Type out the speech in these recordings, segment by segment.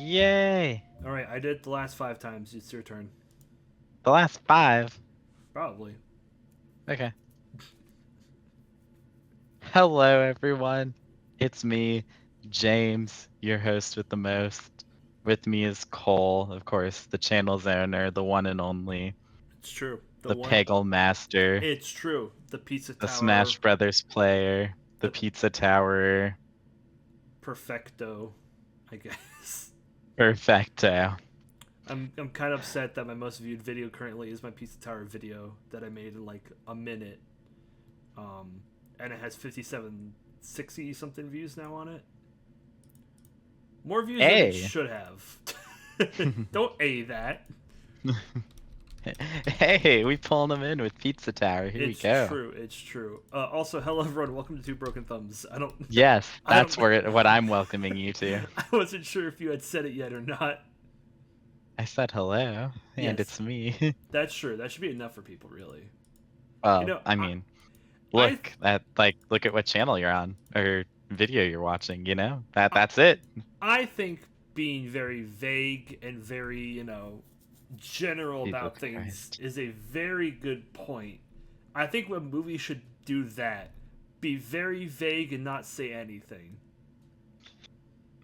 Yay! All right, I did the last 5 times. It's your turn. The last 5. Probably. Okay. Hello, everyone. It's me, James, your host with the most. With me is Cole, of course, the channel's owner, the one and only, It's true. The the one. Peggle Master, It's true. The Pizza the Tower. Smash Brothers player, the The Pizza Tower, Perfecto. I guess. perfecto. I'm kind of upset that my most viewed video currently is my Pizza Tower video that I made in like a minute. Um, and it has 5760 something views now on it. More views than it Hey! should have. Don't A that. Hey, we pulling them in with Pizza Tower. Here we It's go. true. It's true. Also, hello everyone. Welcome to Two Broken Thumbs. I don't. Yes, I that's don't. what I'm welcoming you to. I wasn't sure if you had said it yet or not. I said hello, and Yes, it's me. that's true. That should be enough for people, really. You Well, know, I mean, I, look at what channel you're on or video you're watching, That's it. I think being very vague and very, general Jesus about things Christ. is a very good point. I think a movie should do that. Be very vague and not say anything.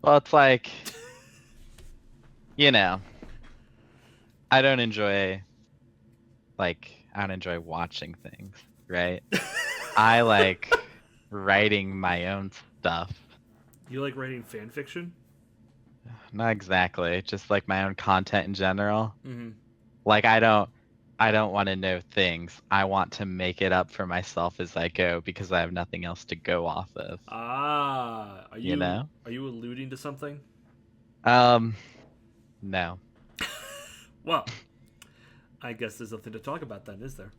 Well, it's like, you know, I don't enjoy I don't enjoy watching things, right? I like writing my own stuff. You like writing fan fiction? Not exactly, just like my own content in general. Mm-hmm. Like I don't want to know things. I want to make it up for myself as I go because I have nothing else to go off of, Ah, are you you know? are you alluding to something? Um, no. Well, I guess there's nothing to talk about then, is there?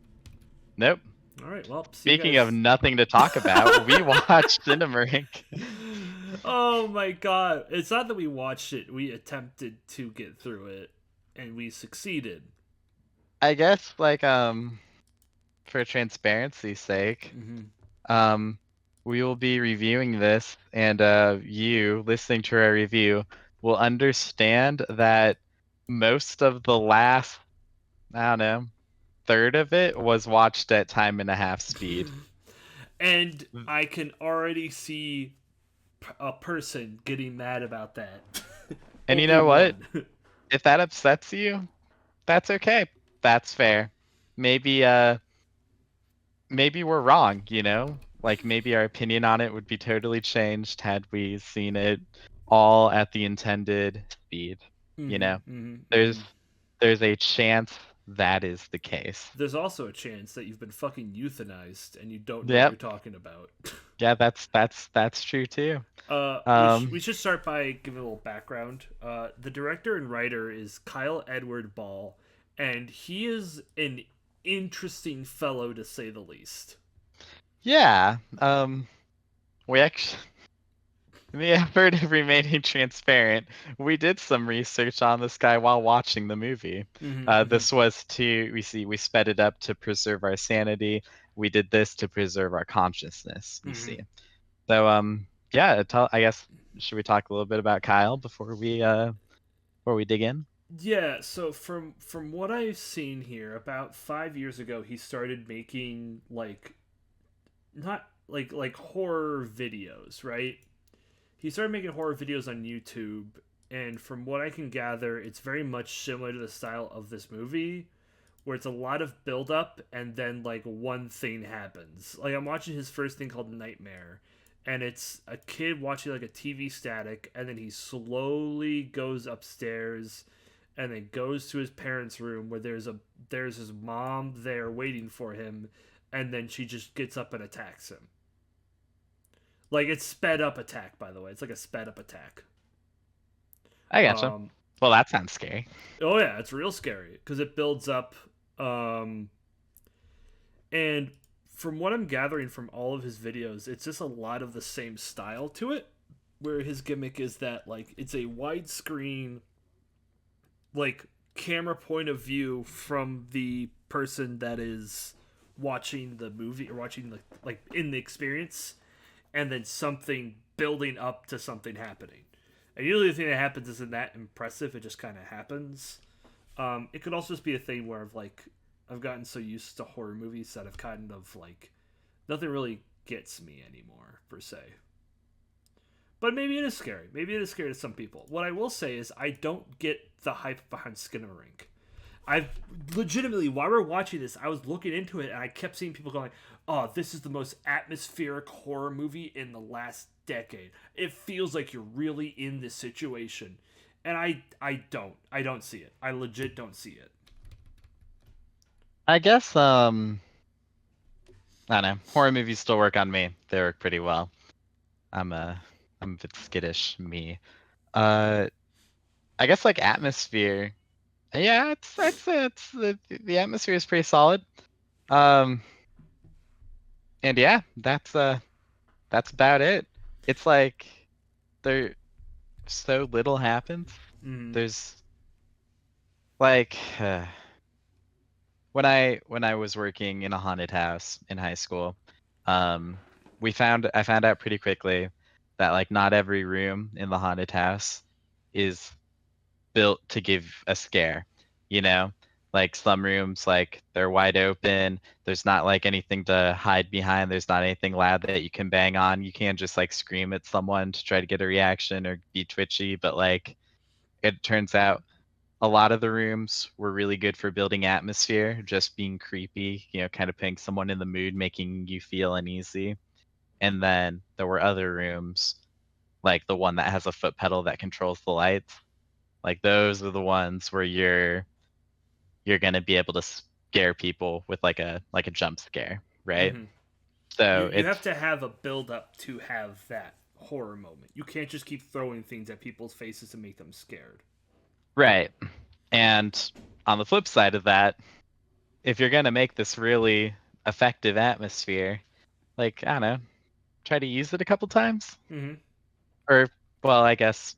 Nope. All right, well, see you Speaking of guys. nothing to talk about, we watched Skinamarink. Oh my god. It's not that we watched it, we attempted to get through it, and we succeeded. I guess for transparency's sake, Mm-hmm. um we will be reviewing this and you listening to our review will understand that most of the last, I don't know, third of it was watched at time and a half speed. And I can already see a person getting mad about that. And you Only know what? one. If that upsets you, that's okay. That's fair. Maybe maybe we're wrong, Like maybe our opinion on it would be totally changed had we seen it all at the intended speed, you Mm-hmm, know? mm-hmm, There's mm-hmm. there's a chance that is the case. There's also a chance that you've been fucking euthanized and you don't know what you're Yep. talking about. Yeah, that's true too. We should start by giving a little background. The director and writer is Kyle Edward Ball, and he is an interesting fellow to say the least. Yeah. We actually, in the effort of remaining transparent, we did some research on this guy while watching the movie. Mm-hmm, This was we sped it up to preserve our sanity. We did this to preserve our consciousness, you mm-hmm. see. So, yeah, I guess, should we talk a little bit about Kyle before we dig in? Yeah, so from what I've seen here, about 5 years ago, he started making like not like horror videos, right? He started making horror videos on YouTube, and from what I can gather, it's very much similar to the style of this movie, where it's a lot of build up and then like one thing happens. Like I'm watching his first thing called Nightmare, and it's a kid watching like a TV static, and then he slowly goes upstairs and then goes to his parents' room where there's his mom there waiting for him, and then she just gets up and attacks him. Like it's sped up attack, by the way. It's like a sped up attack. I gotcha. Um, Well, that sounds scary. oh yeah, it's real scary because it builds up. Um, and from what I'm gathering from all of his videos, it's just a lot of the same style to it. Where his gimmick is that like it's a widescreen, like camera point of view from the person that is watching the movie or watching like in the experience, and then something building up to something happening. And usually the thing that happens isn't that impressive. It just kind of happens. It could also just be a thing where I've gotten so used to horror movies that I've kind of like nothing really gets me anymore per se. But maybe it is scary. Maybe it is scary to some people. What I will say is I don't get the hype behind Skinamarink. I've legitimately, while we are watching this, I was looking into it and I kept seeing people going, "Oh, this is the most atmospheric horror movie in the last decade. It feels like you're really in this situation." And I don't see it. I legit don't see it. I guess I don't know. Horror movies still work on me. They work pretty well. I'm a I'm a bit skittish me. Uh I guess like atmosphere. Yeah, it's the atmosphere is pretty solid. Um and yeah, that's about it. It's like there so little happens. Mm-hmm. There's like when I was working in a haunted house in high school, um, I found out pretty quickly that like not every room in the haunted house is built to give a scare, you know? Like some rooms like they're wide open, there's not like anything to hide behind, there's not anything loud that you can bang on. You can't just like scream at someone to try to get a reaction or be twitchy, but like it turns out a lot of the rooms were really good for building atmosphere, just being creepy, kind of putting someone in the mood, making you feel uneasy. And then there were other rooms, like the one that has a foot pedal that controls the lights. Like those are the ones where you're gonna be able to scare people with like a jump scare, right? Mm-hmm. You So you it's have to have a build up to have that horror moment. You can't just keep throwing things at people's faces to make them scared. right. And on the flip side of that, if you're gonna make this really effective atmosphere, like I don't know, try to use it a couple times. Mm-hmm. Or, well, I guess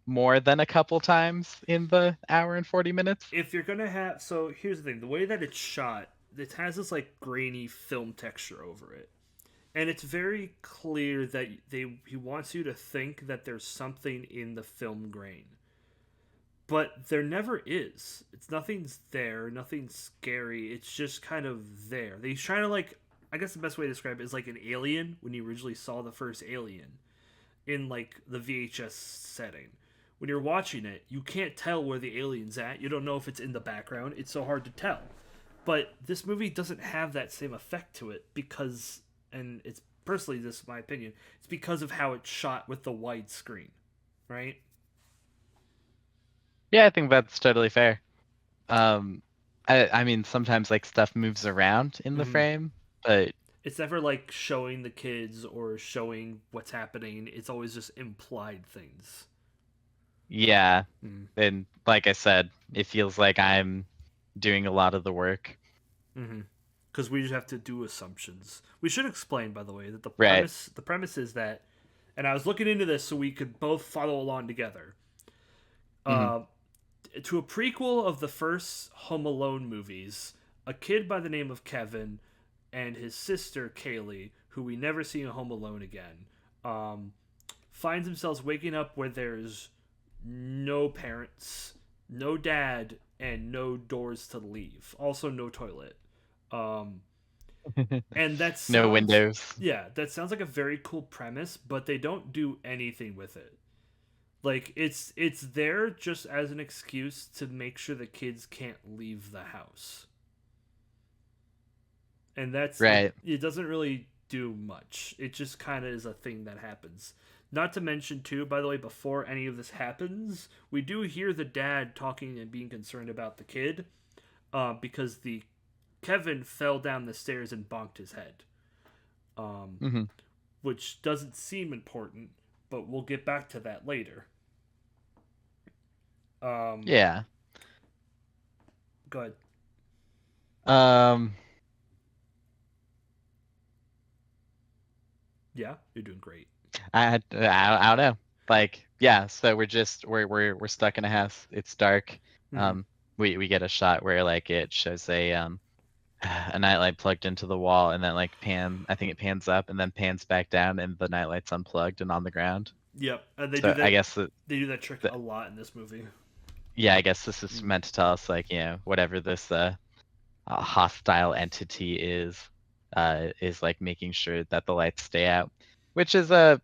more than a couple times in the hour and 40 minutes. If you're gonna have, so here's the thing: the way that it's shot, it has this like grainy film texture over it, and it's very clear that he wants you to think that there's something in the film grain, but there never is. It's nothing's there, nothing's scary. It's just kind of there. He's trying to like, I guess the best way to describe it is like an alien when you originally saw the first Alien in like the VHS setting. When you're watching it, you can't tell where the alien's at. You don't know if it's in the background. It's so hard to tell. But this movie doesn't have that same effect to it because, and it's personally, this is my opinion, it's because of how it's shot with the widescreen, right? Yeah, I think that's totally fair. Um, I mean, sometimes like stuff moves around in the Mm-hmm. frame, but It's never like showing the kids or showing what's happening. It's always just implied things. yeah. Mm-hmm. And like I said, it feels like I'm doing a lot of the work. Mm-hmm. Because we just have to do assumptions. We should explain, by the way, that Right. the premise is that, and I was looking into this so we could both follow along together. Hmm. Uh, to a prequel of the first Home Alone movies, a kid by the name of Kevin and his sister Kaylee, who we never see in Home Alone again, um, finds themselves waking up where there's no parents, no dad, and no doors to leave. Also, no toilet. Um, and that No sounds, windows. yeah, that sounds like a very cool premise, but they don't do anything with it. Like it's there just as an excuse to make sure the kids can't leave the house, and Right. it doesn't really do much. It just kind of is a thing that happens. Not to mention, too, by the way, before any of this happens, we do hear the dad talking and being concerned about the kid, because the Kevin fell down the stairs and bonked his head, um, Hmm. which doesn't seem important, but we'll get back to that later. Um, Yeah. go ahead. Um, Yeah, you're doing great. I don't know. Like, yeah, so we're stuck in a house. It's dark. Hmm. Um, we get a shot where like it shows a nightlight plugged into the wall and then like I think it pans up and then pans back down and the nightlight's unplugged and on the ground. Yep, and they do So I that. guess They do that trick the a lot in this movie. yeah, I guess this is Mm. meant to tell us like, whatever this hostile entity is like making sure that the lights stay out, which is I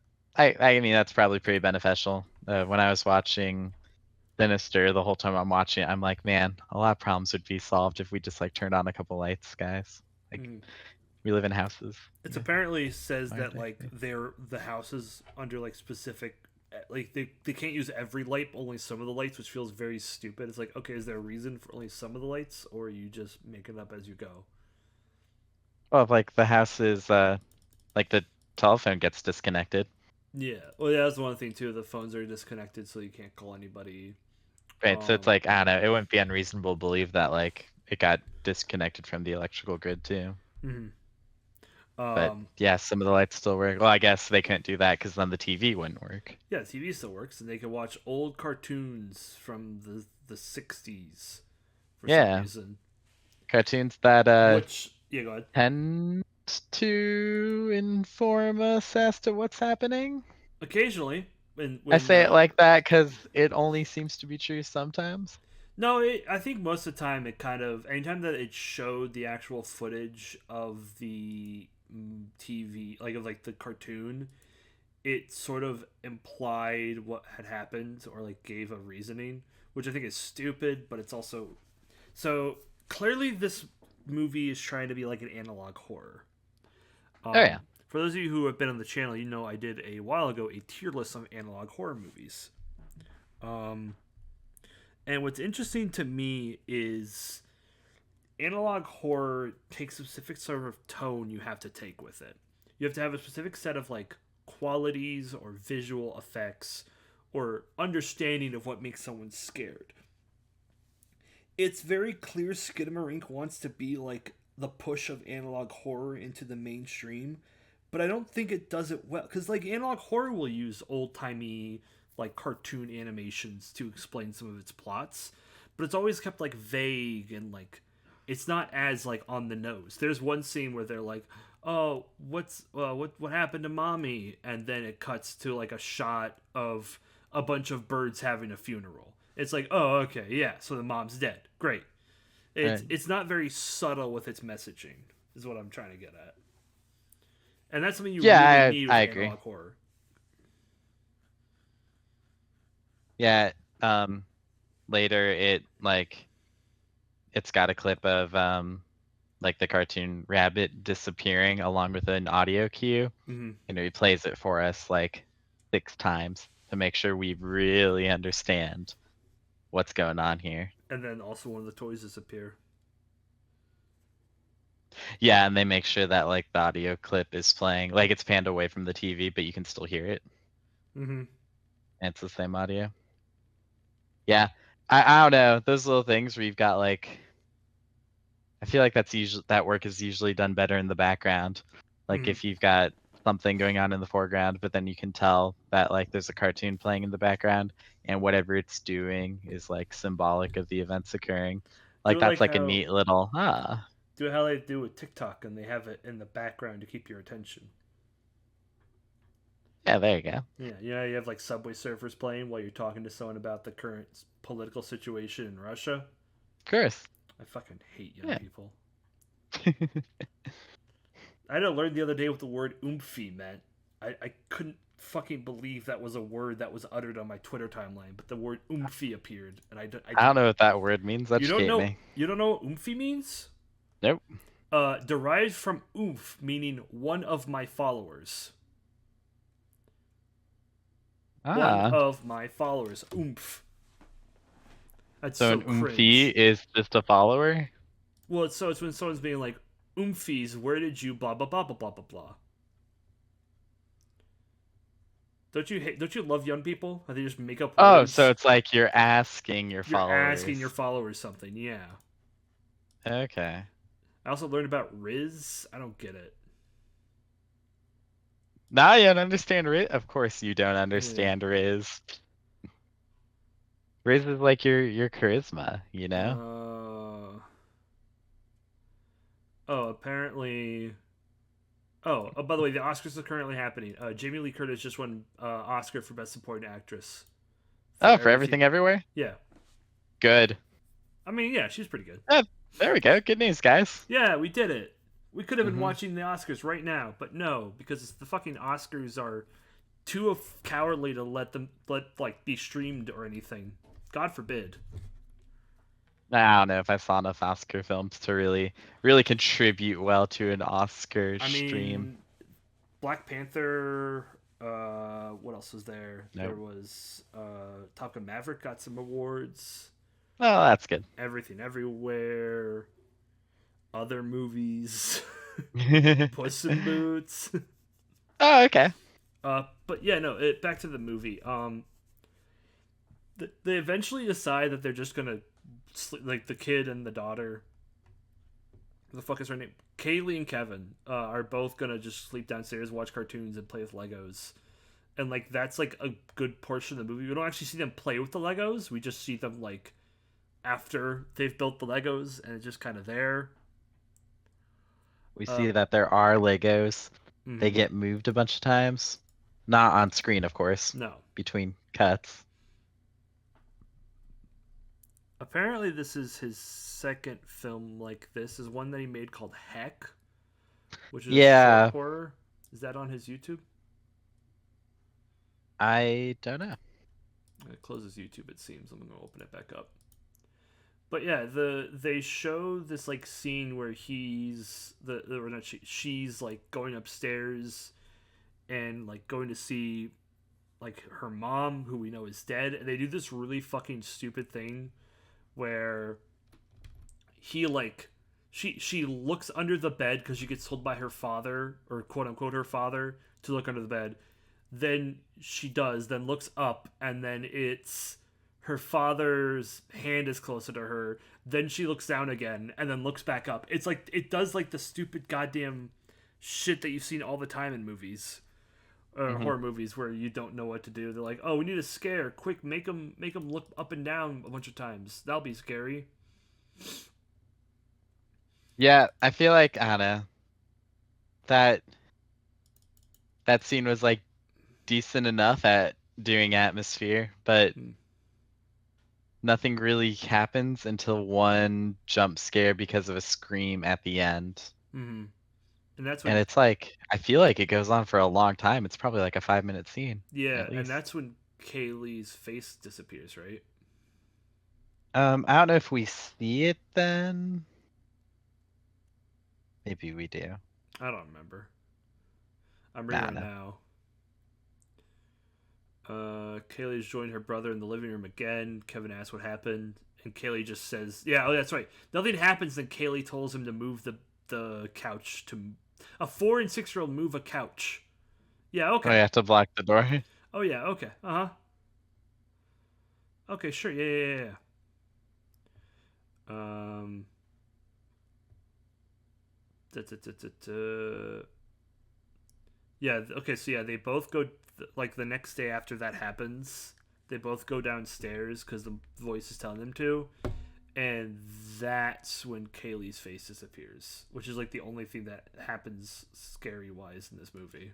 mean that's probably pretty beneficial. When I was watching Sinister, the whole time I'm watching it, I'm like, man, a lot of problems would be solved if we just like turned on a couple lights, guys. Like Mm. we live in houses. It's Yeah, apparently says modern that day. like they're the houses under like specific like they can't use every light, but only some of the lights, which feels very stupid. It's like, okay, is there a reason for only some of the lights, or you just make it up as you go? Well, like the house is like the telephone gets disconnected. Yeah, well, yeah, that's one thing too. The phones are disconnected, so you can't call anybody. Right, so it's Um, like I don't know, it wouldn't be unreasonable to believe that like it got disconnected from the electrical grid too. mhm. But um, yeah, some of the lights still work. Well, I guess they couldn't do that because then the TV wouldn't work. yeah, TV still works, and they can watch old cartoons from the '60s for some Yeah, reason. cartoons that Which, yeah, go ahead. tend to inform us as to what's happening. Occasionally, I when say it like that because it only seems to be true sometimes. no, I think most of the time it kind of anytime that it showed the actual footage of the TV, like of like the cartoon, it sort of implied what had happened or like gave a reasoning, which I think is stupid, but it's also so clearly this movie is trying to be like an analog horror. Oh yeah, For those of you who have been on the channel, you know I did a while ago a tier list of analog horror movies. Um, and what's interesting to me is analog horror takes a specific sort of tone you have to take with it. You have to have a specific set of like qualities or visual effects or understanding of what makes someone scared. It's very clear Skinamarink wants to be like the push of analog horror into the mainstream, but I don't think it does it well because like analog horror will use old timey like cartoon animations to explain some of its plots, but it's always kept like vague and like it's not as like on the nose. There's one scene where they're like, "Oh, what happened to mommy?" and then it cuts to like a shot of a bunch of birds having a funeral. It's like, "Oh, okay, yeah, so the mom's dead. Great." right. It's not very subtle with its messaging, is what I'm trying to get at. And that's something you really Yeah, need I with agree. analog horror. Yeah, later it's got a clip of like the cartoon rabbit disappearing along with an audio cue. Mm-hmm. He plays it for us like 6 times to make sure we really understand what's going on here. And then also one of the toys disappear. Yeah, and they make sure that like the audio clip is playing, like it's panned away from the TV, but you can still hear it. Mm-hmm. And it's the same audio. Yeah, I don't know those little things where you've got like I feel like that work is usually done better in the background. Like Mm-hmm. if you've got something going on in the foreground, but then you can tell that like there's a cartoon playing in the background and whatever it's doing is like symbolic of the events occurring. Do Like it that's like like a how neat little do it how they do with TikTok, and they have it in the background to keep your attention. yeah, there you go. Of Yeah, you know, you have like Subway Surfers playing while you're talking to someone about the current political situation in Russia. course. I fucking hate young Yeah. people. I had to learn the other day what the word oomphy meant. I couldn't fucking believe that was a word that was uttered on my Twitter timeline, but the word oomphy appeared, and I I did. don't know what that word means. Educate me. You don't know what oomphy means? Nope. Derived from oomph, meaning one of my followers. One Ah. of my followers. Oomph. That's So so an oomphy cringe. is just a follower? Well, it's when someone's being like, oomphies, where did you blah blah blah blah blah blah blah. Don't you love young people? How they just make up Oh, so words? it's like you're asking your You're asking your followers. followers something, yeah. Okay. I also learned about Riz. I don't get it. Now you don't understand Riz? Of course you don't Yeah. understand Riz. Riz is like your charisma, you know? Oh, apparently By the way, the Oscars are currently happening. Jamie Lee Curtis just won Oscar for Best Supporting Actress for Oh, for Everything. everything everywhere? Yeah, Good. I mean, yeah, she's pretty good. Yeah, there we go. Good news, guys. Yeah, we did it. We could have been Hmm. watching the Oscars right now, but no, because the fucking Oscars are too cowardly to let like be streamed or anything. God forbid. I don't know if I saw enough Oscar films to really contribute well to an Oscar I stream. mean, Black Panther. What else was there? There Nope. was Top Gun Maverick got some awards. Oh, that's good. Everything, everywhere. Other movies. Puss in Boots. Oh, okay. But yeah, no. Back to the movie. They eventually decide that they're just gonna like the kid and the daughter. What the fuck is her name? Kaylee and Kevin are both gonna just sleep downstairs, watch cartoons, and play with Legos. And like that's like a good portion of the movie. We don't actually see them play with the Legos. We just see them like after they've built the Legos, and it's just kind of there. We Uh, see that there are Legos. They mm-hmm. get moved a bunch of times. Not on screen, of course, No. between cuts. Apparently, this is his second film like this. Is one that he made called Heck, which is a short Yeah, horror. Is that on his YouTube? I don't know. It closes YouTube. It seems. I'm gonna open it back up. But yeah, they show this like scene where he's or not she's like going upstairs and like going to see like her mom, who we know is dead, and they do this really fucking stupid thing where he like she looks under the bed because she gets told by her father, or quote unquote her father, to look under the bed. Then she does, then looks up, and then it's her father's hand is closer to her. Then she looks down again, and then looks back up. It's like it does like the stupid goddamn shit that you've seen all the time in movies, Hmm. horror movies, where you don't know what to do. They're like, "Oh, we need a scare! Quick, make them look up and down a bunch of times. That'll be scary." Yeah, I feel like I don't know that that scene was like decent enough at doing atmosphere, but Hmm. nothing really happens until one jump scare because of a scream at the end. Mm-hmm. And that's And when, it's like I feel like it goes on for a long time. It's probably like a 5-minute scene yeah, at and least. that's when Kaylee's face disappears, right? I don't know if we see it then. Maybe we do. I don't remember. I'm I reading don't it know. now. Kaylee's joined her brother in the living room again. Kevin asks what happened, and Kaylee just says, "Yeah, oh, that's right. Nothing happens." Then Kaylee tells him to move the couch to a 4 and 6 year old move a couch. Yeah, Oh, you okay. have to block the door. Oh yeah, okay. Uh huh. Okay, sure. Yeah, yeah, yeah. Um. Da, da, da, da, da. Yeah. Okay. So yeah, they both go like the next day after that happens. They both go downstairs because the voice is telling them to, and that's when Kaylee's face disappears, which is like the only thing that happens scary wise in this movie.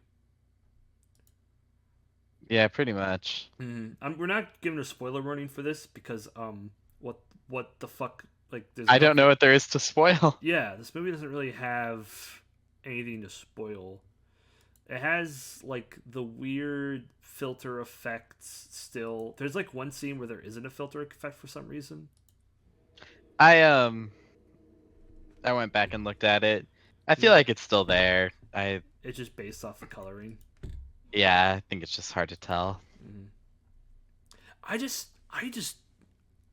Yeah, pretty much. We're not giving a spoiler warning for this because what the fuck, like there's I don't know nothing. what there is to spoil. Yeah, this movie doesn't really have anything to spoil. It has like the weird filter effects still. There's like one scene where there isn't a filter effect for some reason. I I went back and looked at it. I feel Mm. like it's still there. It's just based off the coloring. Yeah, I think it's just hard to tell. Mm.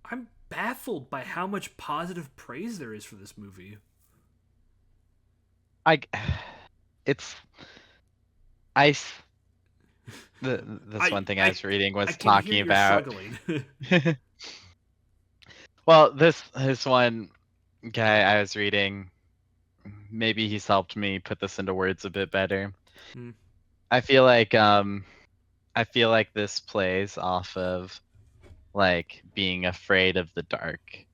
I'm baffled by how much positive praise there is for this movie. I it's I this I one thing I I was reading I was can hear talking you're about struggling. well, this one guy I was reading, maybe he's helped me put this into words a bit better. Mm, I feel like I feel like this plays off of like being afraid of the dark,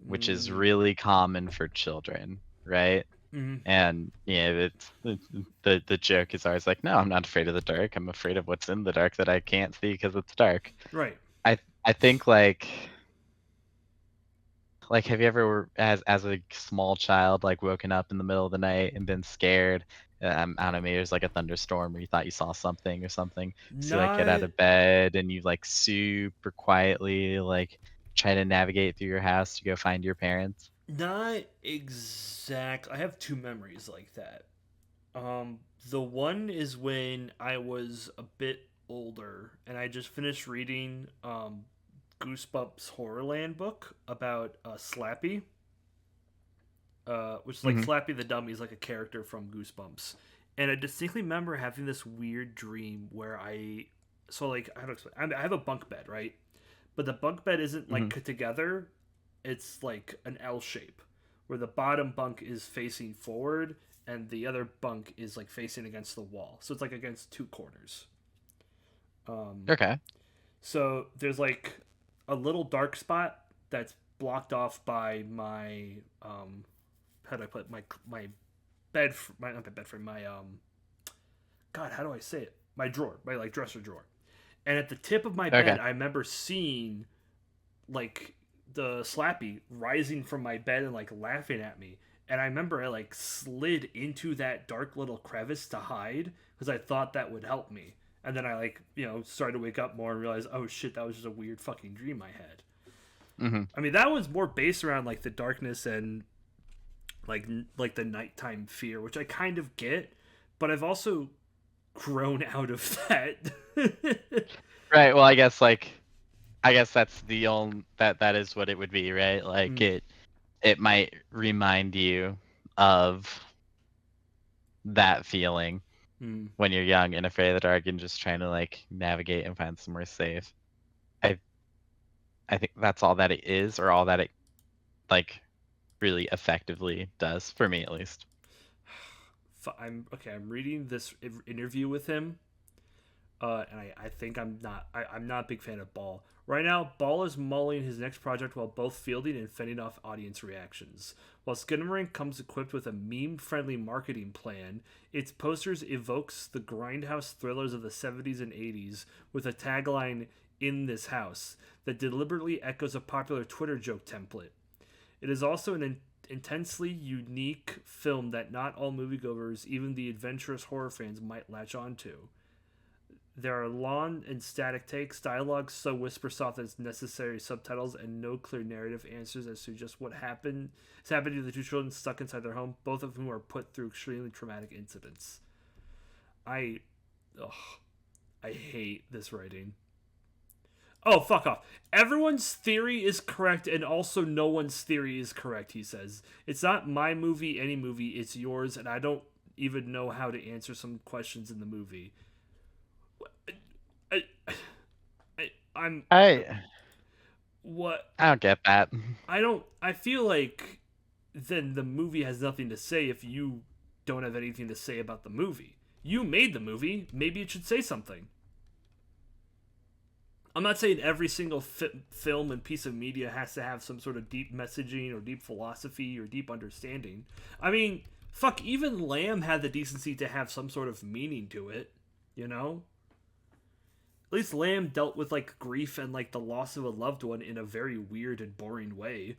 which is mm, really common for children, right? Mm, And yeah, the joke is always like, no, I'm not afraid of the dark. I'm afraid of what's in the dark that I can't see because it's dark. right. I think like have you ever as a small child like woken up in the middle of the night and been scared? I don't know, maybe there's like a thunderstorm or you thought you saw something or something. So you like get out Not of bed and you like super quietly like try to navigate through your house to go find your parents. not exact. I have two memories like that. Um, the one is when I was a bit older and I just finished reading Goosebumps Horrorland book about Slappy, which is like Hmm. Slappy the Dummy is like a character from Goosebumps. And I distinctly remember having this weird dream where so like I don't explain. I have a bunk bed, right? But the bunk bed isn't Hmm. like put together. It's like an L shape, where the bottom bunk is facing forward and the other bunk is like facing against the wall. So it's like against two corners. Um, Okay. so there's like a little dark spot that's blocked off by my how do I put my bed my not my bed frame my God, how do I say it, my drawer, my like dresser drawer. And at the tip of my bed Okay. I remember seeing like the Slappy rising from my bed and like laughing at me. And I remember I like slid into that dark little crevice to hide because I thought that would help me. And then I like, started to wake up more and realize, oh shit, that was just a weird fucking dream I had. Hmm. I mean, that was more based around like the darkness and like the nighttime fear, which I kind of get, but I've also grown out of that. Right. Well, I guess that's the only that is what it would be, right? Like Mm, it might remind you of that feeling mm. when you're young and afraid of the dark and just trying to like navigate and find somewhere safe. I I think that's all that it is, or all that it like really effectively does for me at least. I'm okay. I'm reading this interview with him, and I think I'm not a big fan of Ball. Right now, Ball is mulling his next project while both fielding and fending off audience reactions. While Skinamarink comes equipped with a meme-friendly marketing plan, its posters evokes the grindhouse thrillers of the 70s and 80s with a tagline "In this house" that deliberately echoes a popular Twitter joke template. It is also an intensely unique film that not all moviegoers, even the adventurous horror fans, might latch onto. There are long and static takes, dialogue so whisper soft that it's necessary subtitles, and no clear narrative answers as to just what happened is happening to the two children stuck inside their home, both of whom are put through extremely traumatic incidents. I, ugh, I hate this writing. Oh, fuck off. Everyone's theory is correct, and also no one's theory is correct, he says. It's not my movie, any movie, it's yours, and I don't even know how to answer some questions in the movie. I, I'm I what I don't get that. I don't. I feel like then the movie has nothing to say if you don't have anything to say about the movie. You made the movie. Maybe it should say something. I'm not saying every single film and piece of media has to have some sort of deep messaging or deep philosophy or deep understanding. I mean, fuck, even Lamb had the decency to have some sort of meaning to it, you know? At least Lamb dealt with like grief and like the loss of a loved one in a very weird and boring way.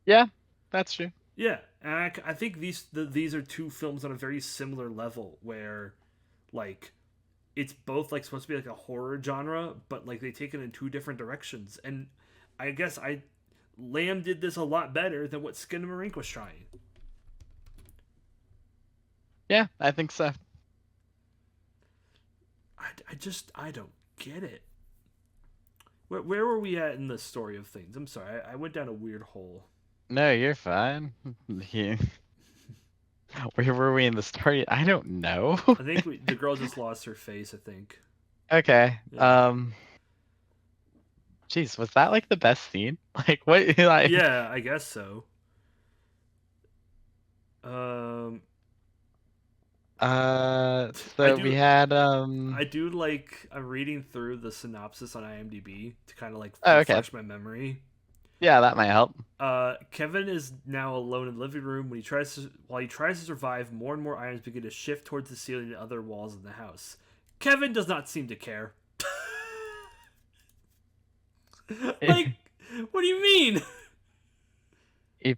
Yeah, that's true. Yeah, and I think these are two films on a very similar level where like it's both like supposed to be like a horror genre, but like they take it in two different directions. And I guess I Lamb did this a lot better than what Skinamarink was trying. Yeah, I think so. I don't get it. Where were we at in the story of things? I'm sorry, I went down a weird hole. No, you're fine. Yeah. Where were we in the story? I don't know. I think the girl just lost her face. I think. Okay. Yeah. Geez, was that like the best scene? Like what like Yeah, I guess so. Um, I so we do. had I do like. I'm reading through the synopsis on IMDb to kind of like oh, okay. refresh my memory. Yeah, that might help. Kevin is now alone in the living room when while he tries to survive. More and more items begin to shift towards the ceiling and other walls in the house. Kevin does not seem to care. Like, what do you mean? if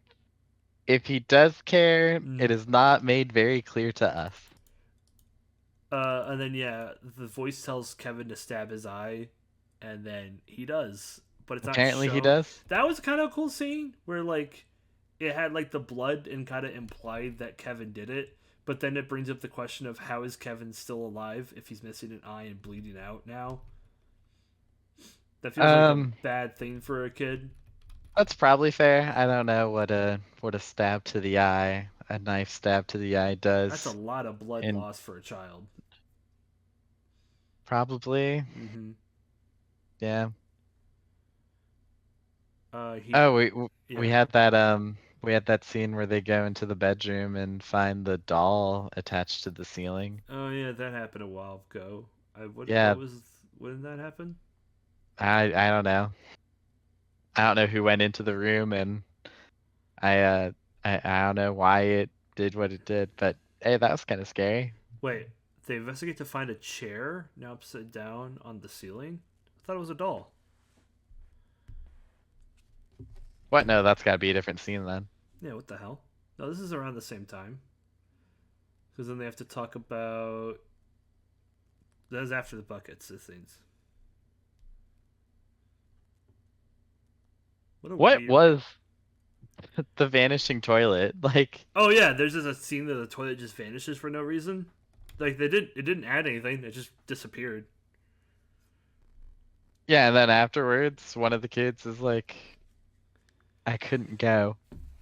if he does care, it Mm. is not made very clear to us. And then yeah, the voice tells Kevin to stab his eye, and then he does, but it's not Apparently he shown. does. That was kind of a cool scene where like it had like the blood and kind of implied that Kevin did it, but then it brings up the question of how is Kevin still alive if he's missing an eye and bleeding out now? That feels like a Um, bad thing for a kid. that's probably fair. I don't know what a stab to the eye, a knife stab to the eye That's a does. lot of blood And loss for a child. probably, Mm-hmm. yeah. He, Oh, we yeah. had that we had that scene where they go into the bedroom and find the doll attached to the ceiling. Oh yeah, that happened a while ago. What Yeah, was when did that happen? I don't know. I don't know who went into the room and I I don't know why it did what it did, but hey, that was kind of scary. Wait, they investigate to find a chair now upside down on the ceiling. I thought it was a doll. What? No, that's got to be a different scene then. Yeah, what the hell? No, this is around the same time. Because then they have to talk about. That is after the buckets, the things. What a What weird. was the vanishing toilet? Like, Oh yeah, there's just a scene that the toilet just vanishes for no reason. Like they didn't. It didn't add anything. It just disappeared. yeah, and then afterwards, one of the kids is like, I couldn't go.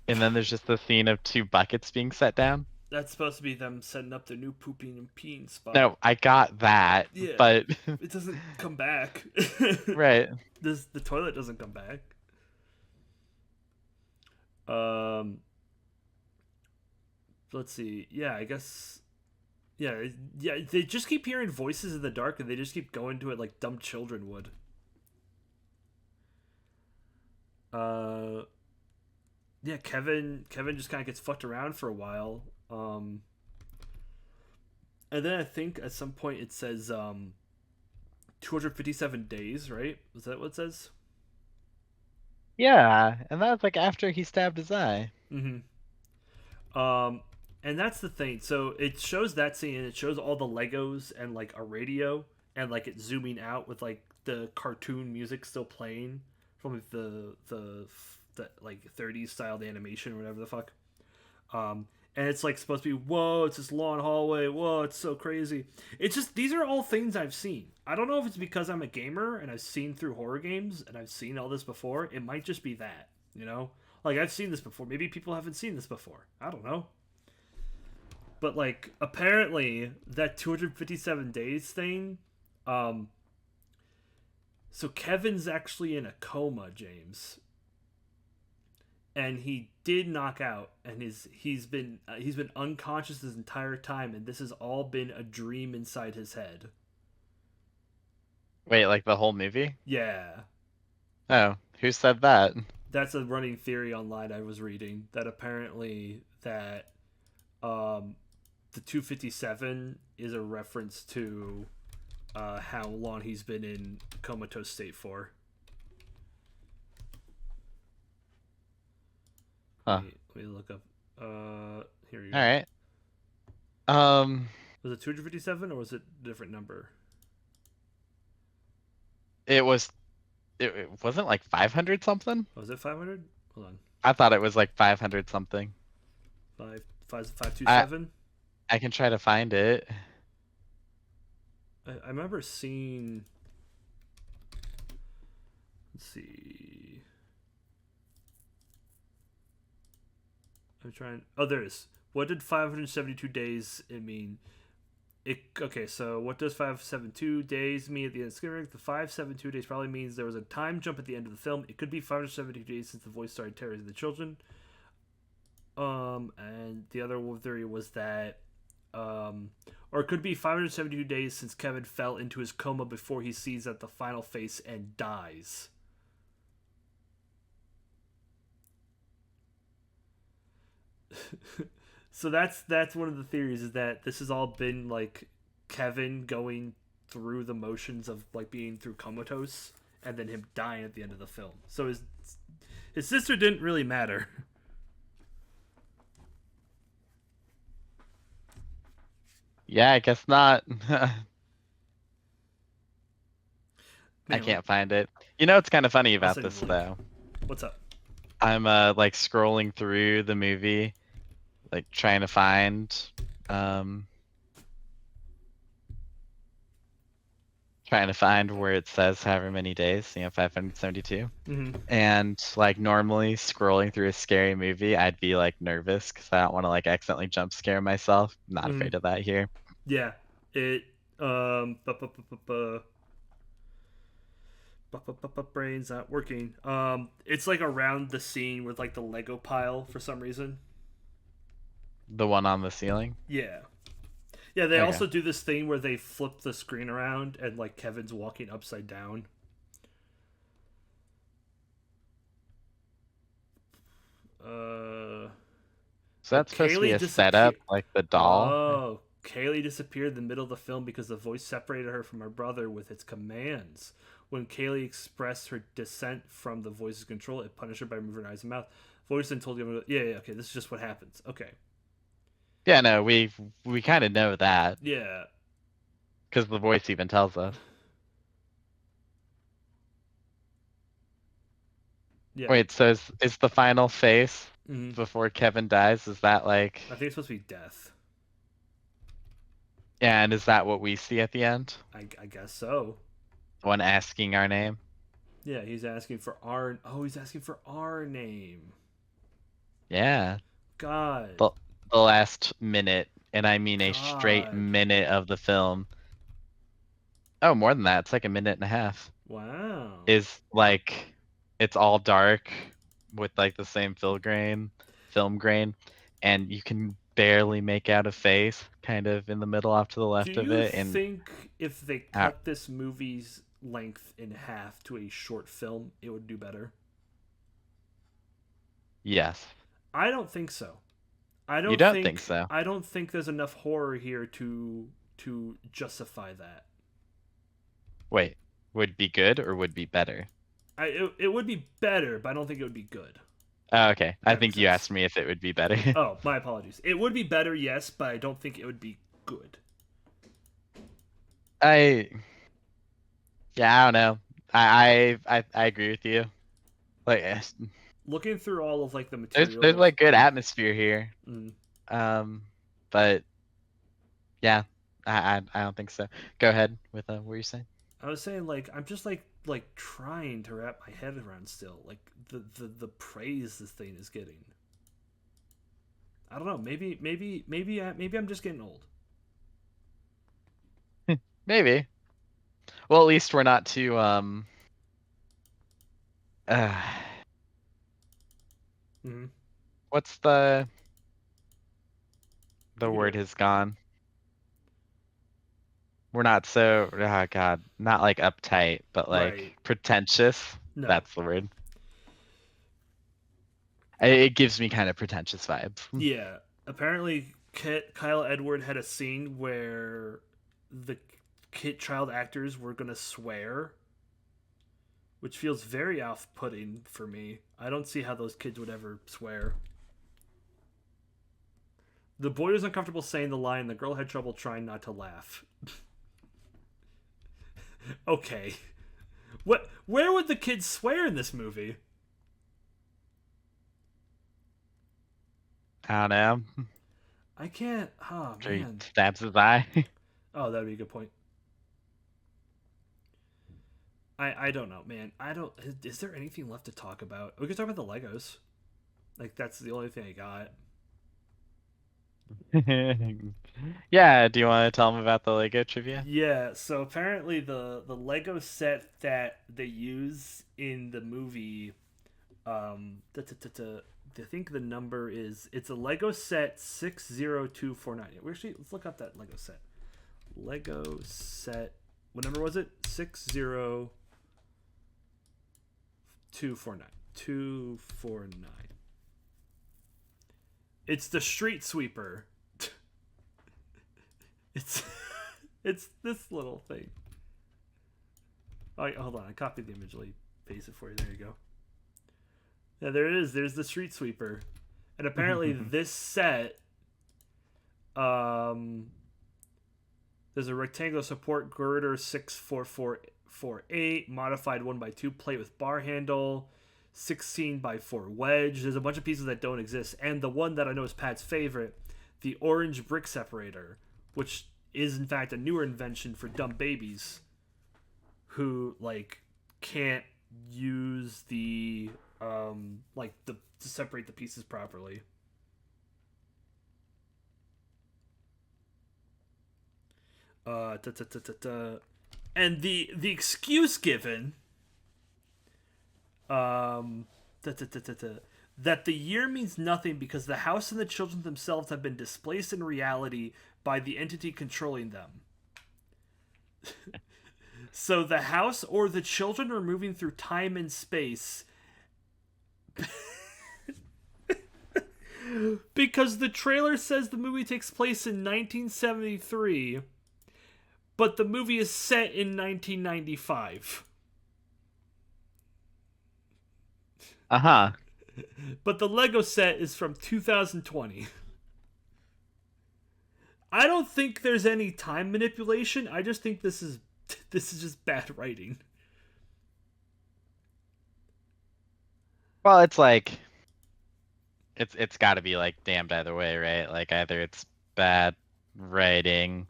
And then there's just the scene of two buckets being set down. That's supposed to be them setting up their new pooping and peeing spot. No, I got that, Yeah, but it doesn't come back. right. The toilet doesn't come back. Um, let's see. Yeah, I guess. Yeah, yeah. They just keep hearing voices in the dark, and they just keep going to it like dumb children would. Uh, yeah. Kevin just kind of gets fucked around for a while. And then I think at some point it says 257 days, right? Was that what it says? Yeah, and that was like after he stabbed his eye. Mm-hmm. Um, and that's the thing. So it shows that scene, and it shows all the Legos and like a radio, and like it zooming out with like the cartoon music still playing from like, the like 30s styled animation or whatever the fuck. And it's like supposed to be whoa, it's this long hallway. Whoa, it's so crazy. It's just these are all things I've seen. I don't know if it's because I'm a gamer and I've seen through horror games and I've seen all this before. It might just be that, you know. Like I've seen this before. Maybe people haven't seen this before. I don't know. But like apparently that 257 days thing, um so Kevin's actually in a coma, James. And he did knock out and he's been unconscious this entire time and this has all been a dream inside his head. Wait, like the whole movie? Yeah. Oh, who said that? That's a running theory online I was reading that apparently that um the 257 is a reference to how long he's been in comatose state for. Huh. Let me look up. Here you All go. right. Um, Was it 257 or was it a different number? it was it wasn't like 500 something? Was it 500? Hold on. I thought it was like 500 something. Five two I seven. I can try to find it. I remember seeing. Let's see. I'm trying. Oh, there it is. What did 572 days it mean? Okay, so what does 572 days mean at the end of Skinamarink? The 572 days probably means there was a time jump at the end of the film. It could be 572 days since the voice started terrorizing the children. And the other theory was that, or it could be 572 days since Kevin fell into his coma before he sees at the final face and dies. So that's one of the theories, is that this has all been like Kevin going through the motions of like being through comatose and then him dying at the end of the film. So his sister didn't really matter. Yeah, I guess not. I Man, can't find it. You know what's kind of funny I'll about send you this the link. though? What's up? I'm like scrolling through the movie, like trying to find um where it says however many days, 572. Mm-hmm. And like normally scrolling through a scary movie, I'd be like nervous because I don't want to like accidentally jump scare myself. I'm not Mm-hmm. afraid of that here. Yeah. It brain's not working. It's like around the scene with like the Lego pile for some reason. The one on the ceiling. Yeah. Yeah, they Okay. also do this thing where they flip the screen around and like Kevin's walking upside down. Uh So that's supposed to be Kaylee a disappeared. setup, like the doll. Oh, Kaylee disappeared in the middle of the film because the voice separated her from her brother with its commands. When Kaylee expressed her dissent from the voice's control, it punished her by moving her eyes and mouth. Voice then told you, yeah, okay, this is just what happens. Okay. Yeah, no, we kind of know that Yeah. because the voice even tells us. Yeah. Wait, so is the final face Mm-hmm. before Kevin dies? Is that like, I think it's supposed to be death. and is that what we see at the end? I guess so. One asking our name. Yeah, he's asking for our. Oh, he's asking for our name. Yeah. God. The the last minute, and I mean a straight God. minute of the film. Oh, more than that. It's like a minute and a half. Wow. Is like it's all dark with like the same film grain, and you can barely make out a face kind of in the middle off to the Do left of you it and think if they out. cut this movie's length in half to a short film, it would do better? Yes. I don't think so. I You don't don't think think so? I don't think there's enough horror here to justify that. Wait, would be good or would be better? It would be better, but I don't think it would be good. Oh, okay. If I that makes think you sense. asked me if it would be better. Oh, my apologies. It would be better, yes, but I don't think it would be good. I Yeah, I don't know. I agree with you. Like Looking through all of like the there's material. like good atmosphere here. Mm, Um, but yeah, I don't think so. Go ahead with what were you saying? I was saying like I'm just like trying to wrap my head around still like the praise this thing is getting. I don't know. Maybe I'm just getting old. Maybe. Well, at least we're not too uh Mm-hmm. what's the You can do word it. has gone. We're not so, oh God, not like uptight, but like Right. pretentious. No. That's the word. It gives me kind of pretentious vibes. Yeah. Apparently, Kyle Edward had a scene where the child actors were gonna swear, which feels very off-putting for me. I don't see how those kids would ever swear. The boy was uncomfortable saying the line. The girl had trouble trying not to laugh. Okay. What? Where would the kids swear in this movie? I don't know. I can't. Oh Sure he man. stabs his eye. Oh, that'd be a good point. I don't know, man. I don't. Is there anything left to talk about? We could talk about the Legos. Like that's the only thing I got. Yeah, do you want to tell him about the Lego trivia? Yeah. So apparently the Lego set that they use in the movie, I think the number is it's a Lego set 60249. Actually, let's look up that Lego set. Lego set. What number was it? 60249. 249. It's the street sweeper. It's it's this little thing. Oh, hold on. I copied the image. Let me paste it for you. There you go. Yeah, there it is. There's the street sweeper. And apparently this set, there's a rectangular support girder 64448, modified 1x2 plate with bar handle, 16x4 wedge. There's a bunch of pieces that don't exist. And the one that I know is Pat's favorite, the orange brick separator, which is in fact a newer invention for dumb babies who like can't use the to separate the pieces properly. And the excuse given that the year means nothing because the house and the children themselves have been displaced in reality by the entity controlling them. So the house or the children are moving through time and space because the trailer says the movie takes place in 1973, but the movie is set in 1995. Uh-huh. But the Lego set is from 2020. I don't think there's any time manipulation. I just think this is just bad writing. Well, it's like it's got to be like damned either way, right? Like either it's bad writing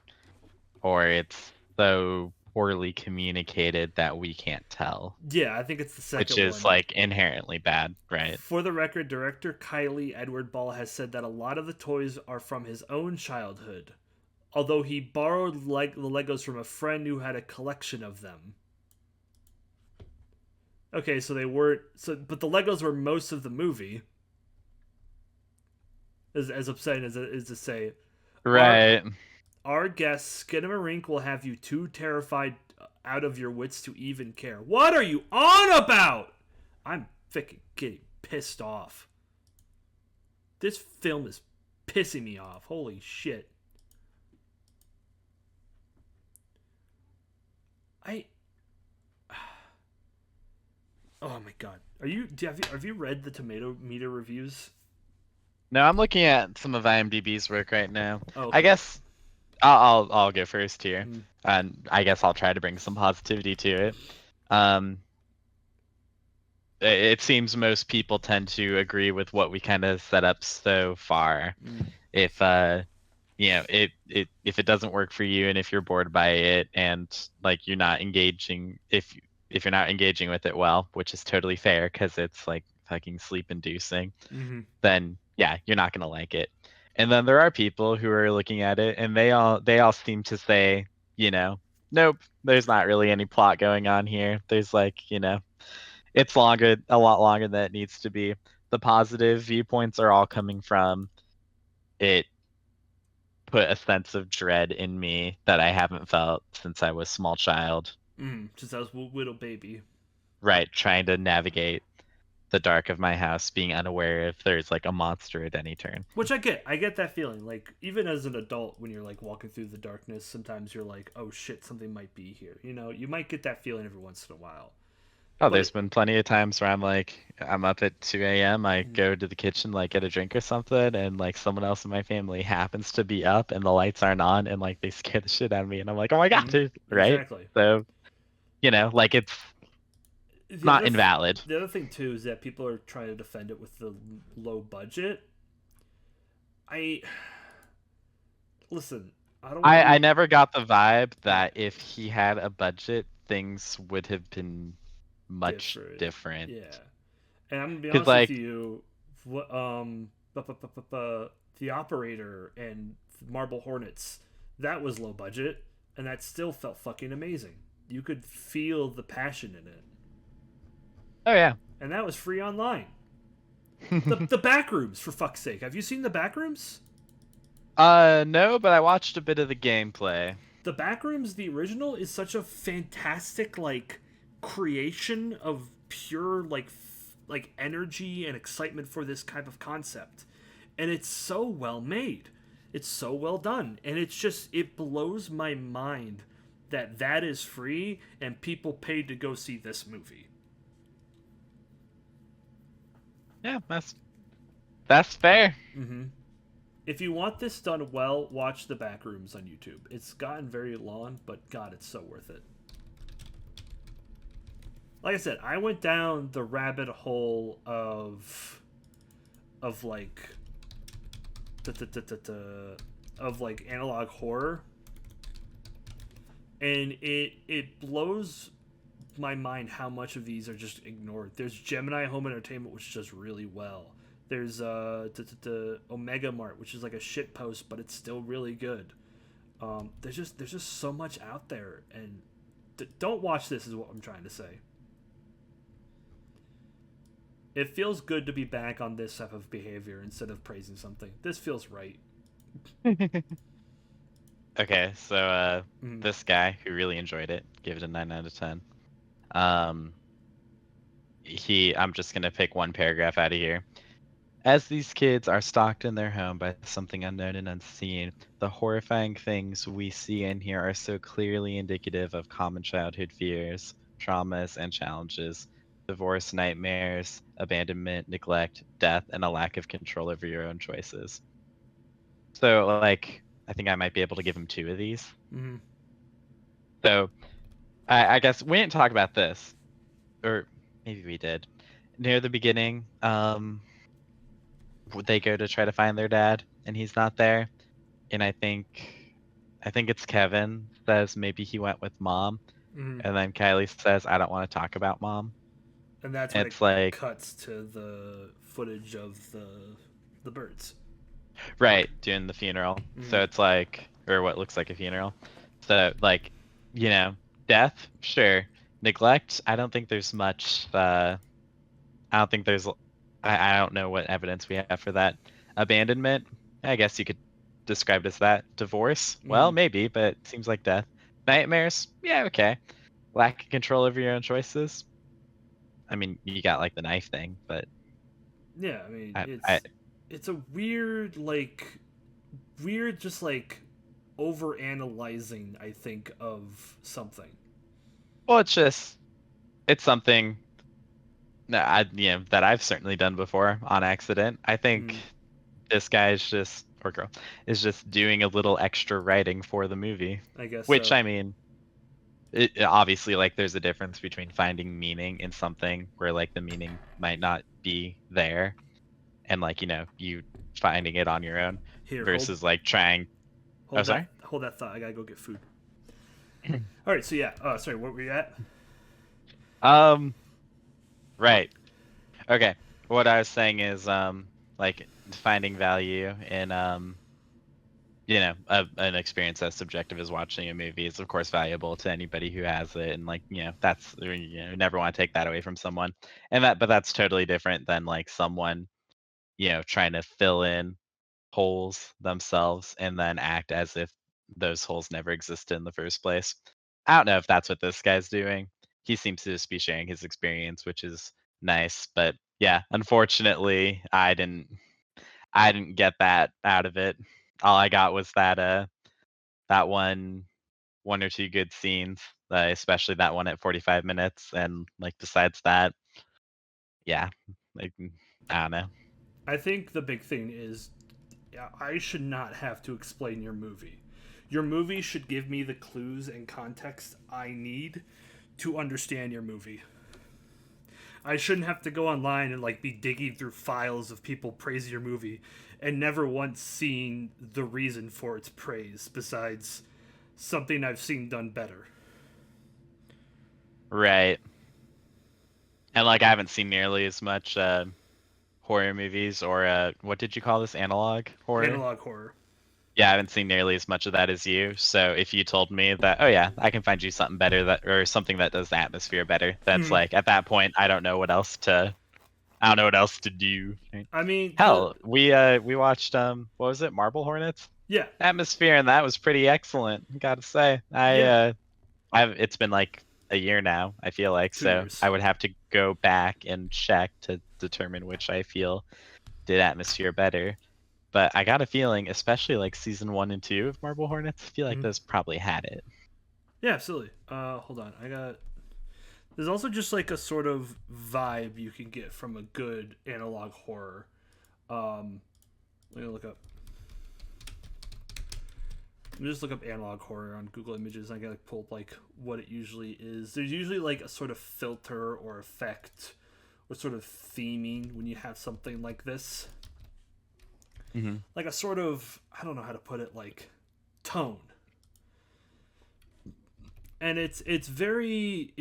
or it's so poorly communicated that we can't tell. Yeah, I think it's the second which is one. like inherently bad, right? For the record, director Kylie Edward Ball has said that a lot of the toys are from his own childhood, although he borrowed the Legos from a friend who had a collection of them. Okay, so they weren't but the Legos were most of the movie. As upsetting as it is to say. Right. Our guest, Skinamarink, will have you too terrified out of your wits to even care. What are you on about? I'm fucking getting pissed off. This film is pissing me off. Holy shit. Oh my god. Have you read the Tomato Meter reviews? No, I'm looking at some of IMDb's work right now. Oh, okay. I guess I'll go first here, and I guess I'll try to bring some positivity to it. It seems most people tend to agree with what we kind of set up so far. If if it doesn't work for you, and if you're bored by it, and like you're not engaging, if you're not engaging with it well, which is totally fair because it's like fucking sleep inducing, then yeah, you're not gonna like it. And then there are people who are looking at it and they all seem to say, nope, there's not really any plot going on here. There's like, it's a lot longer than it needs to be. The positive viewpoints are all coming from it put a sense of dread in me that I haven't felt since I was a small child. Since I was a little baby. Right, trying to navigate the dark of my house, being unaware if there's like a monster at any turn. Which I get that feeling. Like even as an adult, when you're like walking through the darkness, sometimes you're like, oh shit, something might be here. You might get that feeling every once in a while. Oh, there's been plenty of times where I'm up at 2 a.m. I go to the kitchen, like get a drink or something, and like someone else in my family happens to be up and the lights aren't on, and like they scare the shit out of me, and I'm like, oh my god, right? Exactly. So, like it's not invalid. The other thing too is that people are trying to defend it with the low budget. Listen. I never got the vibe that if he had a budget, things would have been much different. Yeah, and I'm gonna be honest with you. The Operator and Marble Hornets, that was low budget, and that still felt fucking amazing. You could feel the passion in it. Oh yeah, and that was free online. the Backrooms, for fuck's sake. Have you seen the Backrooms? No, but I watched a bit of the gameplay. The Backrooms, the original, is such a fantastic creation of pure like energy and excitement for this type of concept. and it's so well made. It's so well done, and it blows my mind that that is free and people paid to go see this movie. Yeah, that's fair. Mm-hmm. If you want this done well, watch the back rooms on YouTube. It's gotten very long, but God, it's so worth it. Like I said, I went down the rabbit hole of like of like analog horror, and it blows my mind how much of these are just ignored. There's Gemini Home Entertainment, which does really well. There's Omega Mart, which is like a shit post, but it's still really good. There's just so much out there, and don't watch this. Is what I'm trying to say. It feels good to be back on this type of behavior instead of praising something. This feels right. Okay, so Mm. this guy who really enjoyed it, gave it a 9 out of 10. Um, I'm just gonna pick one paragraph out of here. As these kids are stalked in their home by something unknown and unseen, the horrifying things we see and hear are so clearly indicative of common childhood fears, traumas, and challenges. Divorce, nightmares, abandonment, neglect, death, and a lack of control over your own choices. So, like, I think I might be able to give him 2 of these. Mm-hmm. So, I guess we didn't talk about this, or maybe we did. Near the beginning, they go to try to find their dad, and he's not there. And I think it's Kevin says maybe he went with mom, Mm-hmm. and then Kylie says I don't want to talk about mom. And that's when And it it's like, cuts to the footage of the birds. right, doing the funeral. Mm-hmm. So it's like, or what looks like a funeral. So like, you know, death, sure. Neglect, I don't think there's much. I don't think there's. I don't know what evidence we have for that. Abandonment, I guess you could describe it as that. Divorce, well, Mm-hmm. maybe, but it seems like death. Nightmares, yeah, okay. Lack of control over your own choices. I mean, you got like the knife thing, but Yeah, I mean I it's a weird just like over analyzing, I think, of something. well, it's something that that I've certainly done before on accident. I think Mm, this guy is just, or girl, is just doing a little extra writing for the movie. I guess Which, so. I mean, obviously, like, there's a difference between finding meaning in something where, like, the meaning might not be there, and, like, you finding it on your own Here, versus, like, trying. Oh, sorry? hold that thought. I gotta go get food. All right, so yeah. Sorry, what were you at? Um, right. Okay. What I was saying is, like, finding value in, an experience as subjective as watching a movie is of course valuable to anybody who has it, and like, that's, you never want to take that away from someone. But that's totally different than like someone, trying to fill in holes themselves and then act as if those holes never existed in the first place. I don't know if that's what this guy's doing. He seems to just be sharing his experience, which is nice, but yeah, unfortunately, I didn't get that out of it. All I got was that one or two good scenes, especially that one at 45 minutes, and like besides that, yeah, like, I don't know. I think the big thing is I should not have to explain your movie. Your movie should give me the clues and context I need to understand your movie. I shouldn't have to go online and like be digging through files of people praising your movie and never once seeing the reason for its praise besides something I've seen done better. Right. And like I haven't seen nearly as much horror movies, or what did you call this, analog horror? Analog horror. Yeah, I haven't seen nearly as much of that as you. So if you told me that, oh yeah, I can find you something better, that, or something that does the atmosphere better, that's Hmm. like, at that point I don't know what else to do. Right? I mean, Hell, we watched, what was it, Marble Hornets? yeah, Atmosphere, and that was pretty excellent, gotta say. yeah, It's been like a year now, I feel like, 2 years. so I would have to go back and check to determine which I feel did Atmosphere better. But I got a feeling, especially like season 1 and 2 of Marble Hornets, I feel like Mhm. those probably had it. Yeah, absolutely. Hold on. I got. There's also just like a sort of vibe you can get from a good analog horror. Um, let me look up. Let me just look up analog horror on Google Images. And I gotta pull up like what it usually is. There's usually like a sort of filter or effect or sort of theming when you have something like this. Hmm. Like a sort of, I don't know how to put it, like tone. And it's very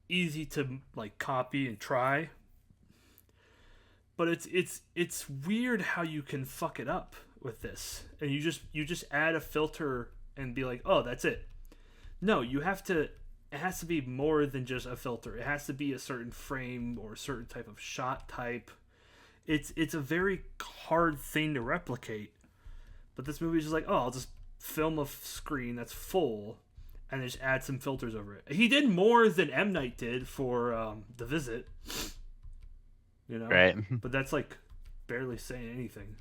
easy to like copy and try, but it's weird how you can fuck it up with this. And you just add a filter and be like, "Oh, that's it." No, you have to. It has to be more than just a filter. It has to be a certain frame or a certain type of shot type. It's a very hard thing to replicate. But this movie is just like, oh, I'll just film a screen that's full and just add some filters over it. He did more than M Night did for The Visit, you know, Right. but that's like barely saying anything.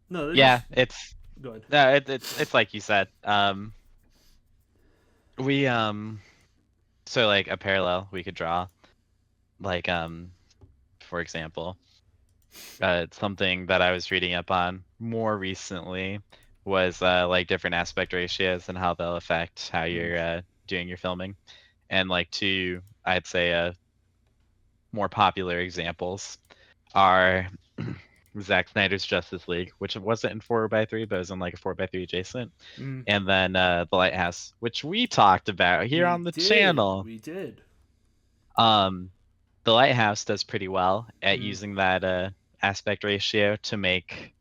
No, they're Yeah, just it's good. no, it's like you said. We so like a parallel we could draw, like for example, something that I was reading up on more recently was like different aspect ratios and how they'll affect how Mm. you're doing your filming, and like two, I'd say more popular examples are Zack Snyder's Justice League, which wasn't in 4x3, but was in like a 4x3 adjacent, Mm. and then The Lighthouse, which we talked about here We on the did. channel. We did. Um, The Lighthouse does pretty well at Mm. using that aspect ratio to make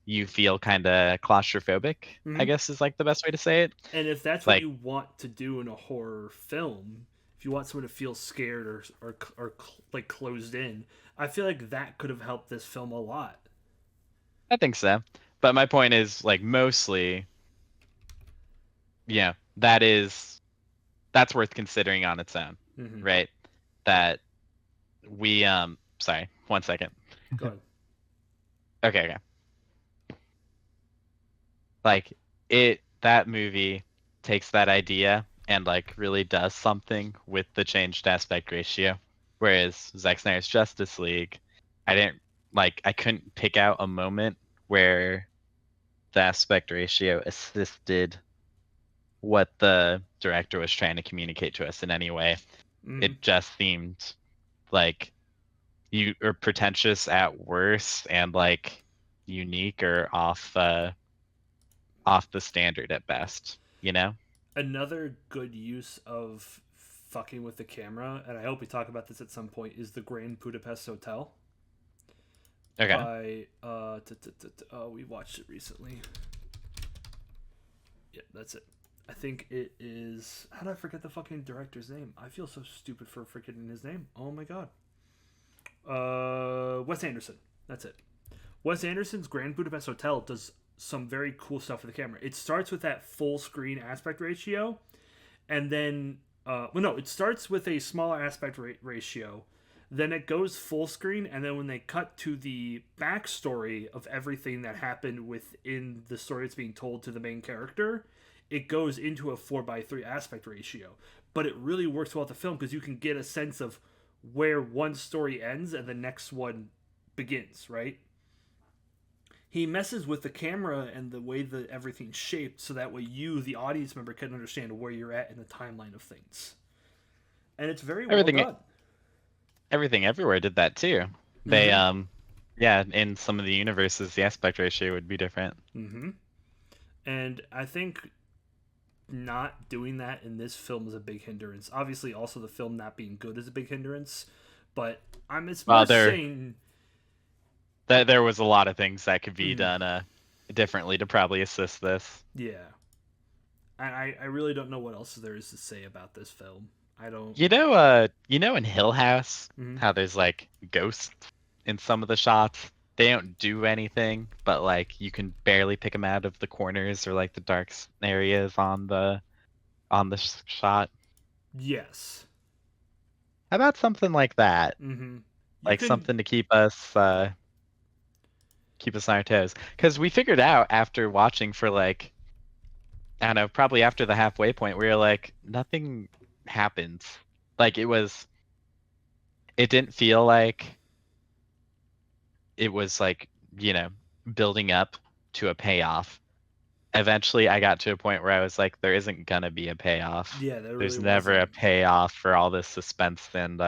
you feel kind of claustrophobic, I Mm. guess is like the best way to say it. And if that's what Like, you want to do in a horror film, if you want someone to feel scared or like closed in, I feel like that could have helped this film a lot. I think so. But my point is, like, mostly, yeah, that's worth considering on its own, Mm-hmm. right? That we sorry, 1 second. Go ahead. Okay, okay. Like that movie takes that idea and like really does something with the changed aspect ratio. Whereas Zack Snyder's Justice League, I couldn't pick out a moment where the aspect ratio assisted what the director was trying to communicate to us in any way. Mm-hmm. It just seemed like you are pretentious at worst and like unique or off the standard at best, you know? Another good use of fucking with the camera, and I hope we talk about this at some point, is the Grand Budapest Hotel Okay. by oh, we watched it recently. Yeah, that's it. I think it is. How did I forget the fucking director's name? I feel so stupid for forgetting his name. Oh my god. Wes Anderson. That's it. Wes Anderson's Grand Budapest Hotel does some very cool stuff with the camera. It starts with that full screen aspect ratio, and then well, no, it starts with a smaller aspect ratio, then it goes full screen, and then when they cut to the backstory of everything that happened within the story that's being told to the main character, it goes into a 4:3 aspect ratio. But it really works well with the film because you can get a sense of where one story ends and the next one begins, right? He messes with the camera and the way that everything's shaped so that way you, the audience member, can understand where you're at in the timeline of things. And it's very well Everything done. everything everywhere did that too. They Mm-hmm. yeah, in some of the universes the aspect ratio would be different. Mm-hmm. And I think not doing that in this film is a big hindrance. Obviously, also the film not being good is a big hindrance. But it's more Well, saying, there was a lot of things that could be mm, done differently to probably assist this. yeah. I really don't know what else there is to say about this film. I don't. You know in Hill House Mm-hmm. how there's like ghosts in some of the shots. They don't do anything, but like you can barely pick them out of the corners or like the dark areas on the shot. Yes. How about something like that? Mm-hmm. You like can. something to keep us on our toes. Because we figured out after watching for like, I don't know, probably after the halfway point, we were like, nothing happens. Like it didn't feel like it was like, you know, building up to a payoff. Eventually I got to a point where I was like, there isn't gonna be a payoff. Yeah, there There's really never a wasn't. payoff for all this suspense and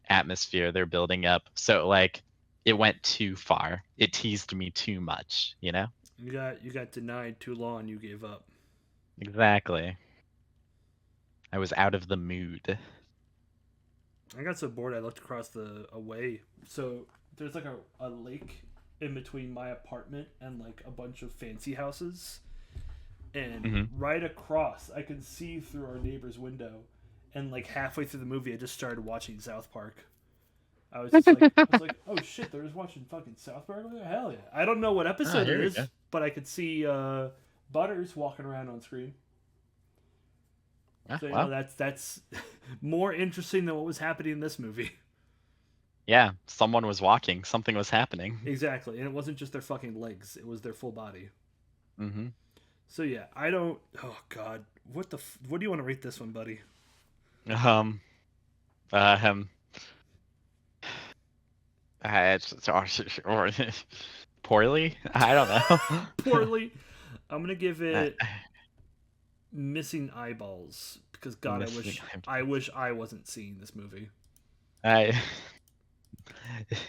atmosphere they're building up. So like it went too far. It teased me too much, you know? You got denied too long. You gave up. Exactly. I was out of the mood. I got so bored. I looked across the away. So there's like a lake in between my apartment and like a bunch of fancy houses, and Hmm. right across I can see through our neighbor's window. And like halfway through the movie, I just started watching South Park. I was like, oh shit, they're just watching fucking South Park. What the hell yeah! I don't know what Oh, episode it here we go. is, but I could see Butters walking around on screen. Ah, So well, that's more interesting than what was happening in this movie. yeah, someone was walking. Something was happening. Exactly, and it wasn't just their fucking legs; it was their full body. Hmm. So yeah, I don't. Oh god, what do you want to rate this one, buddy? Um, um, or, or poorly. I don't know. Poorly. I'm gonna give Uh, it missing eyeballs because God, I missing. wish I wish I wasn't seeing this movie. I.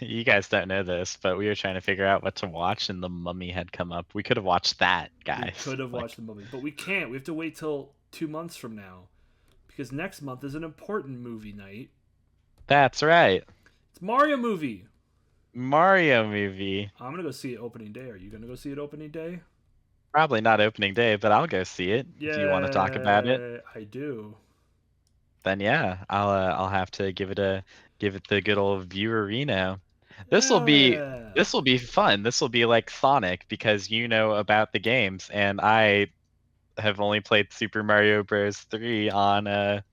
You guys don't know this, but we were trying to figure out what to watch, and The Mummy had come up. We could have watched that, We guys. could have watched Like, the movie, but we can't. We have to wait till 2 months from now because next month is an important movie night. that's right. It's Mario movie. Mario movie. I'm gonna go see it opening day. Are you gonna go see it opening day? Probably not opening day, but I'll go see it. If you want to talk about it, Yeah, I do. then yeah, I'll have to give it the good old viewerino. This will Hell be yeah. this will be fun. This will be like Sonic because you know about the games and I have only played Super Mario Bros. 3 on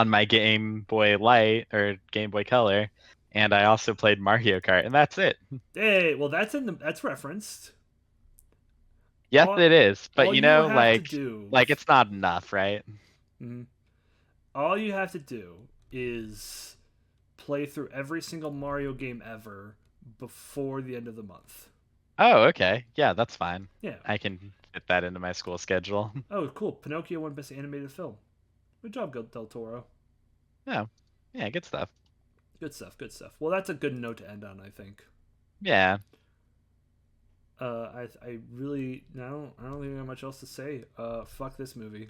my Game Boy Light or Game Boy Color, and I also played Mario Kart, and that's it. Hey, well that's referenced. Yes, All it is, but all you you know, have to do, like it's not enough, right? Mhm. all you have to do is play through every single Mario game ever before the end of the month. Oh, okay. Yeah, that's fine. Yeah. I can fit that into my school schedule. Oh, cool. Pinocchio won Best Animated Film. Good job, Del Toro. Oh, yeah, good stuff. Good stuff. Good stuff. Well, that's a good note to end on, I think. Yeah. I really I don't think I have much else to say. Fuck this movie.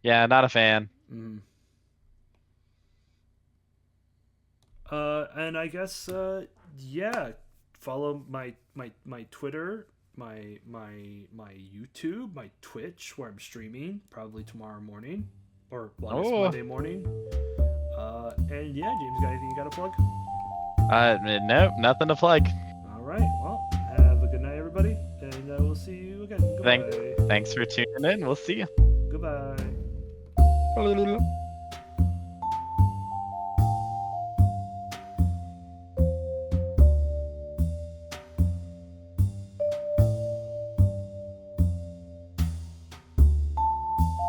Yeah, not a fan. Mm. And I guess yeah, follow my Twitter, my YouTube, my Twitch where I'm streaming probably tomorrow morning, or well, I guess Oh, Monday morning. And yeah, James, got anything you got to plug? nope, nothing to plug. All right. Well, have a good night, everybody, and we'll see you again. Thank, Goodbye. thanks for tuning in. We'll see you. Goodbye.